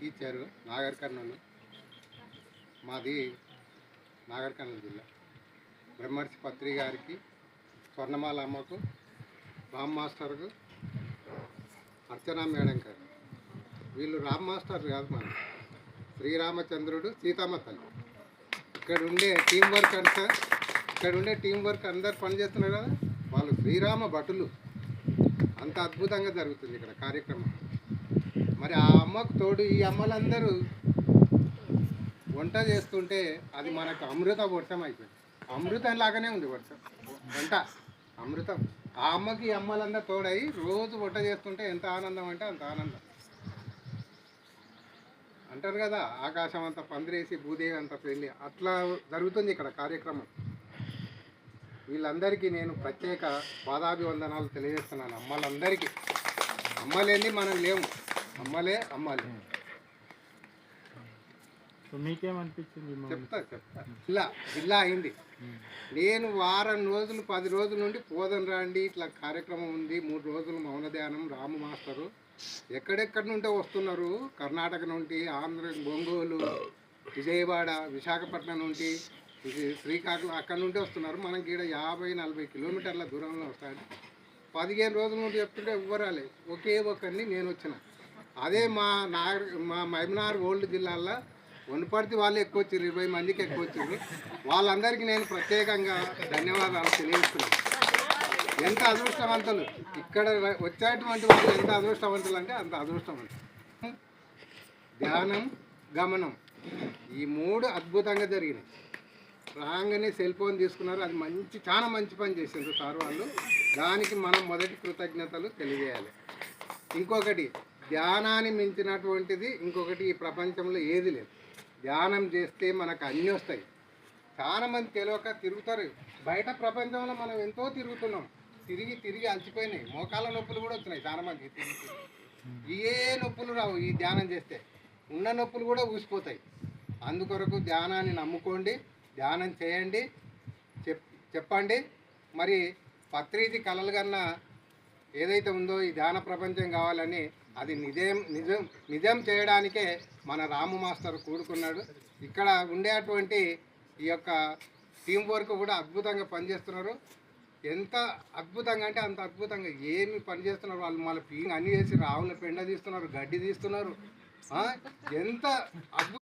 Teacher Nagar Kurnool. మాది నాగర్ కర్నూలు జిల్లా. బ్రహ్మర్షి పత్రి గారికి, స్వర్ణమాల అమ్మకు, రామ్ మాస్టర్కు, అర్చనా మేడం గారు. వీళ్ళు రామ్ మాస్టర్ కాదు, మన శ్రీరామచంద్రుడు సీతమ్మ తల్లి. ఇక్కడ ఉండే టీం వర్క్ అందరు పనిచేస్తున్నారు కదా, వాళ్ళు శ్రీరామ భటులు. అంత అద్భుతంగా జరుగుతుంది ఇక్కడ కార్యక్రమం. మరి ఆ అమ్మకు తోడు ఈ అమ్మలందరూ వంట చేస్తుంటే అది మనకు అమృత వర్షం అయిపోయింది. అమృతం లాగానే ఉంది వర్షం, వంట అమృతం. ఆ అమ్మకి ఈ అమ్మలందరూ తోడై రోజు వంట చేస్తుంటే ఎంత ఆనందం అంటే అంత ఆనందం. అంటారు కదా, ఆకాశం అంతా పందిరేసి భూదేవి అంత పెళ్ళి, అట్లా జరుగుతుంది ఇక్కడ కార్యక్రమం. వీళ్ళందరికీ నేను ప్రత్యేక పాదాభివందనాలు తెలియజేస్తున్నాను. అమ్మలందరికీ. అమ్మలేని మనం లేము, అమ్మలే అమ్మాలి. మీకేమనిపించింది? చెప్తా జిల్లా అయింది. నేను వారం రోజులు 10 రోజుల నుండి పోదం రండి ఇట్లా కార్యక్రమం ఉంది, 3 రోజులు మౌన ధ్యానం. రాము మాస్టరు ఎక్కడెక్కడి నుండి వస్తున్నారు, కర్ణాటక నుండి, ఆంధ్ర, ఒంగోలు, విజయవాడ, విశాఖపట్నం నుండి, శ్రీకాకుళం అక్కడి నుండి వస్తున్నారు. మనకి ఇక్కడ 50-40 కిలోమీటర్ల దూరంలో వస్తాడు. 15 రోజుల నుండి చెప్తుంటే ఎవ్వరాలే, ఒకే ఒక్కరిని నేను వచ్చిన. అదే మా మహబూబ్నగర్ ఓల్డ్ జిల్లాలో వనపర్తి వాళ్ళు ఎక్కువ వచ్చారు, 20 మందికి ఎక్కువ వచ్చారు. వాళ్ళందరికీ నేను ప్రత్యేకంగా ధన్యవాదాలు తెలియజేస్తున్నాను. ఎంత అదృష్టవంతులు ఇక్కడ వచ్చేటువంటి వాళ్ళు, ఎంత అదృష్టవంతులు అంటే అంత అదృష్టవంతులు. ధ్యానం, గమనం, ఈ 3 అద్భుతంగా జరిగినాయి. రాగానే సెల్ ఫోన్ తీసుకున్నారు, అది చాలా మంచి పని చేసిండ్రు సార్ వాళ్ళు. దానికి మనం మొదటి కృతజ్ఞతలు తెలియజేయాలి. ఇంకొకటి, ధ్యానాన్ని మించినటువంటిది ఇంకొకటి ఈ ప్రపంచంలో ఏది లేదు. ధ్యానం చేస్తే మనకు అన్నీ వస్తాయి. చాలామంది తెలియక తిరుగుతారు. బయట ప్రపంచంలో మనం ఎంతో తిరుగుతున్నాం, తిరిగి అలసిపోయినాయి. మోకాళ్ళ నొప్పులు కూడా వచ్చినాయి చాలామంది. ఏ నొప్పులు రావు ఈ ధ్యానం చేస్తే, ఉన్న నొప్పులు కూడా ఊసిపోతాయి. అందుకొరకు ధ్యానాన్ని నమ్ముకోండి, ధ్యానం చేయండి, చెప్పండి. మరి పత్రిజీ కలలు కన్నా ఏదైతే ఉందో ఈ ధ్యాన ప్రపంచం కావాలని, అది నిజం చేయడానికే మన రాము మాస్టర్ కూడుకున్నాడు. ఇక్కడ ఉండేటువంటి ఈ యొక్క టీం వర్క్ కూడా అద్భుతంగా పనిచేస్తున్నారు. ఎంత అద్భుతంగా అంటే అంత అద్భుతంగా ఏమి పనిచేస్తున్నారు వాళ్ళు. మళ్ళీ అన్నీ చేసి రావుల పెండ తీస్తున్నారు, గడ్డి తీస్తున్నారు. ఎంత అద్భుతం.